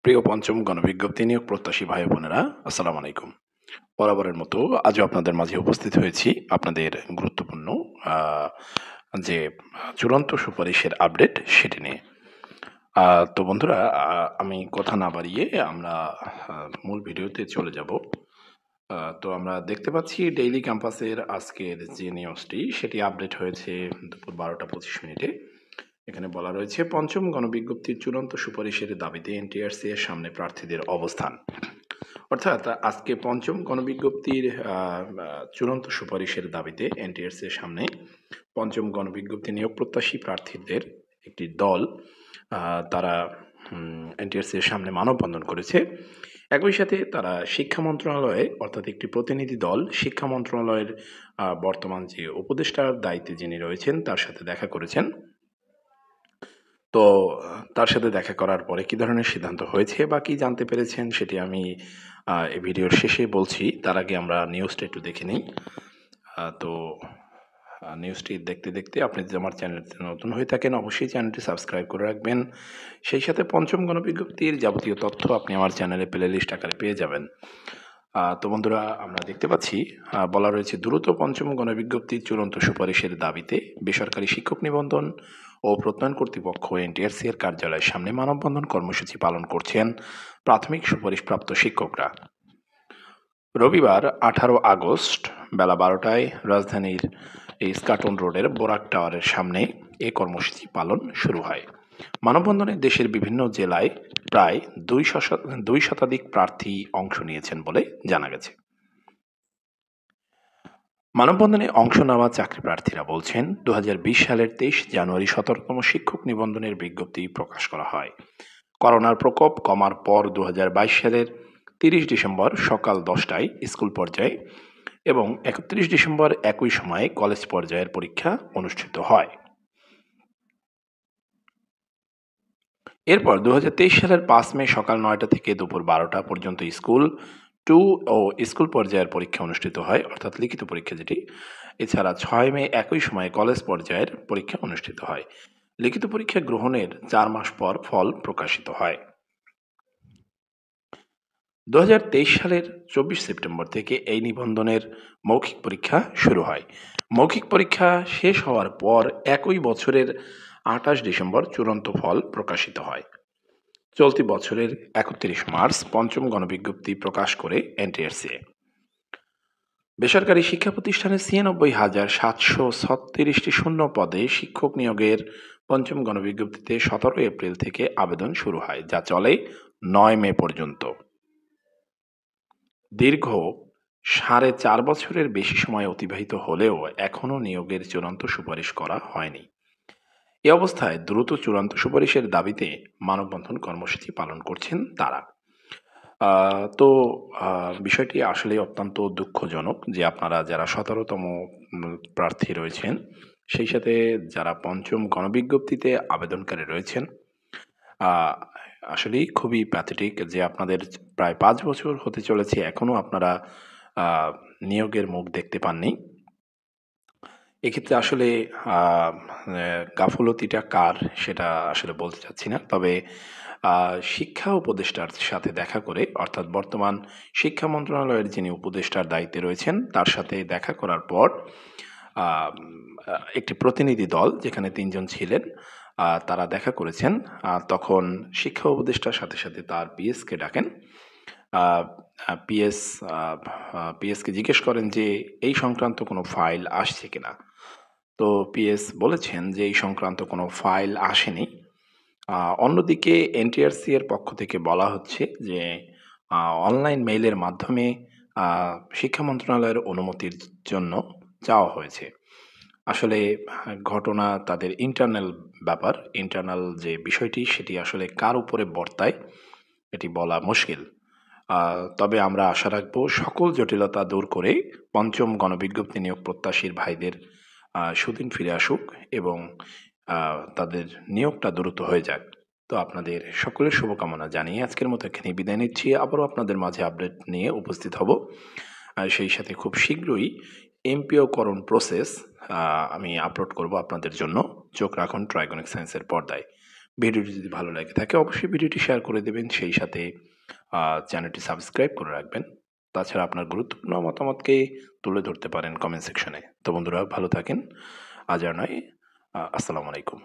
প্রিয় পঞ্চম গণবিজ্ঞপ্তি নিয়োগ প্রত্যাশী ভাই বোনেরা, আসসালামু আলাইকুম। বরাবরের মতো আজও আপনাদের মাঝে উপস্থিত হয়েছি আপনাদের গুরুত্বপূর্ণ আহ, যে চূড়ান্ত সুপারিশের আপডেট সেটি নিয়ে। তো বন্ধুরা, আমি কথা না বাড়িয়ে আমরা মূল ভিডিওতে চলে যাব। তো আমরা দেখতে পাচ্ছি ডেইলি ক্যাম্পাসের আজকের যে নিউজটি সেটি আপডেট হয়েছে দুপুর 12টা 25 মিনিটে। এখানে বলা রয়েছে, পঞ্চম গণবিজ্ঞপ্তির চূড়ান্ত সুপারিশের দাবিতে এনটিআরসি এর সামনে প্রার্থীদের অবস্থান। অর্থাৎ আজকে পঞ্চম গণবিজ্ঞপ্তির চূড়ান্ত সুপারিশের দাবিতে এনটিআরসি এর সামনে পঞ্চম গণবিজ্ঞপ্তি নিয়োগ প্রত্যাশী প্রার্থীদের একটি দল তারা এনটিআরসি এর সামনে মানববন্ধন করেছে। একই সাথে তারা শিক্ষা মন্ত্রণালয়ে, অর্থাৎ একটি প্রতিনিধি দল শিক্ষা মন্ত্রণালয়ের বর্তমান যে উপদেষ্টার দায়িত্বে যিনি রয়েছেন তার সাথে দেখা করেছেন। তো তার সাথে দেখা করার পরে কী ধরনের সিদ্ধান্ত হয়েছে বা কী জানতে পেরেছেন সেটি আমি এই ভিডিওর শেষে বলছি। তার আগে আমরা নিউজটা একটু দেখে নিই। তো নিউজটি দেখতে দেখতে আপনি যদি আমার চ্যানেলটি নতুন হয়ে থাকেন অবশ্যই চ্যানেলটি সাবস্ক্রাইব করে রাখবেন। সেই সাথে পঞ্চম গণবিজ্ঞপ্তির যাবতীয় তথ্য আপনি আমার চ্যানেলে প্লে লিস্ট আকারে পেয়ে যাবেন। তো বন্ধুরা, আমরা দেখতে পাচ্ছি বলা রয়েছে, দ্রুত পঞ্চম গণবিজ্ঞপ্তির চূড়ান্ত সুপারিশের দাবিতে বেসরকারি শিক্ষক নিবন্ধন ও প্রত্যয়ন কর্তৃপক্ষ এনটিআরসি এর কার্যালয়ের সামনে মানববন্ধন কর্মসূচি পালন করছেন প্রাথমিক সুপারিশপ্রাপ্ত শিক্ষকরা। রবিবার 18 আগস্ট বেলা 12টায় রাজধানীর স্কাটন রোডের বোরাক টাওয়ারের সামনে এ কর্মসূচি পালন শুরু হয়। মানববন্ধনে দেশের বিভিন্ন জেলায় প্রায় 200 প্রার্থী অংশ নিয়েছেন বলে জানা গেছে। মানববন্ধনে অংশ নেওয়া চাকরি প্রার্থীরা বলছেন, 2020 সালের 23 জানুয়ারি 17তম শিক্ষক নিবন্ধনের বিজ্ঞপ্তি প্রকাশ করা হয়। করোনার প্রকোপ কমার পর 2022 সালের 30 ডিসেম্বর সকাল 10টায় স্কুল পর্যায়ে এবং 31 ডিসেম্বর একই সময়ে কলেজ পর্যায়ের পরীক্ষা অনুষ্ঠিত হয়। এরপর 2023 সালের 5 মে সকাল 9টা থেকে দুপুর 12টা পর্যন্ত স্কুল 2 ও স্কুল পর্যায়ের পরীক্ষা অনুষ্ঠিত হয়, অর্থাৎ লিখিত পরীক্ষা যেটি। এছাড়া 6 মে একই সময়ে কলেজ পর্যায়ের পরীক্ষা অনুষ্ঠিত হয়। লিখিত পরীক্ষা গ্রহণের 4 মাস পর ফল প্রকাশিত হয়। 2023 সালের 24 সেপ্টেম্বর থেকে এই নিবন্ধনের মৌখিক পরীক্ষা শুরু হয়। মৌখিক পরীক্ষা শেষ হওয়ার পর একই বছরের 28 ডিসেম্বর চূড়ান্ত ফল প্রকাশিত হয়। চলতি বছরের 31 মার্চ পঞ্চম গণবিজ্ঞপ্তি প্রকাশ করে এনটিআরসি। বেসরকারি শিক্ষা প্রতিষ্ঠানে 96,736টি শূন্য পদে শিক্ষক নিয়োগের পঞ্চম গণবিজ্ঞপ্তিতে 17 এপ্রিল থেকে আবেদন শুরু হয়, যা চলে 9 মে পর্যন্ত। দীর্ঘ 4.5 বছরের বেশি সময় অতিবাহিত হলেও এখনও নিয়োগের চূড়ান্ত সুপারিশ করা হয়নি। এ অবস্থায় দ্রুত চূড়ান্ত সুপারিশের দাবিতে মানববন্ধন কর্মসূচি পালন করছেন তারা। তো বিষয়টি আসলে অত্যন্ত দুঃখজনক যে আপনারা যারা 17তম প্রার্থী রয়েছেন, সেই সাথে যারা পঞ্চম গণবিজ্ঞপ্তিতে আবেদনকারী রয়েছেন, আসলেই খুবই প্যাথেটিক যে আপনাদের প্রায় 5 বছর হতে চলেছে এখনও আপনারা নিয়োগের মুখ দেখতে পাননি। এক্ষেত্রে আসলে গাফলতিটা কার সেটা আসলে বলতে চাচ্ছি না। তবে শিক্ষা উপদেষ্টার সাথে দেখা করে, অর্থাৎ বর্তমান শিক্ষা মন্ত্রণালয়ের যিনি উপদেষ্টার দায়িত্বে রয়েছেন তার সাথে দেখা করার পর একটি প্রতিনিধি দল, যেখানে 3 জন ছিলেন, তারা দেখা করেছেন। তখন শিক্ষা উপদেষ্টার সাথে সাথে তার পিএসকে ডাকেন। পিএসকে জিজ্ঞেস করেন যে এই সংক্রান্ত কোনো ফাইল আসছে কিনা। তো পিএস বলেছেন যে এই সংক্রান্ত কোনো ফাইল আসেনি। অন্যদিকে এনটিআরসি এর পক্ষ থেকে বলা হচ্ছে যে অনলাইন মেইলের মাধ্যমে শিক্ষা মন্ত্রণালয়ের অনুমতির জন্য চাওয়া হয়েছে। আসলে ঘটনা তাদের ইন্টারনাল ব্যাপার, ইন্টারনাল যে বিষয়টি সেটি আসলে কার উপরে বর্তায় এটি বলা মুশকিল। তবে আমরা আশা রাখবো সকল জটিলতা দূর করে পঞ্চম গণবিজ্ঞপ্তি নিয়োগ প্রত্যাশীর ভাইদের সুদিন ফিরে আসুক এবং তাদের নিয়োগটা দ্রুত হয়ে যাক। তো আপনাদের সকলের শুভকামনা জানিয়ে আজকের মতো এখানে বিদায় নিচ্ছি। আবারও আপনাদের মাঝে আপডেট নিয়ে উপস্থিত হব। সেই সাথে খুব শীঘ্রই এমপিওকরণ প্রসেস আমি আপলোড করব আপনাদের জন্য। চোখ রাখুন ট্রাইগনিক সায়েন্সের পর্দায়। ভিডিওটি যদি ভালো লাগে থাকে অবশ্যই ভিডিওটি শেয়ার করে দেবেন, সেই সাথে চ্যানেলটি সাবস্ক্রাইব করে রাখবেন। তাছাড়া আপনার গুরুত্বপূর্ণ মতামতকে তুলে ধরতে পারেন কমেন্ট সেকশনে। তো বন্ধুরা ভালো থাকেন। আজ আর নয়, আসসালামু আলাইকুম।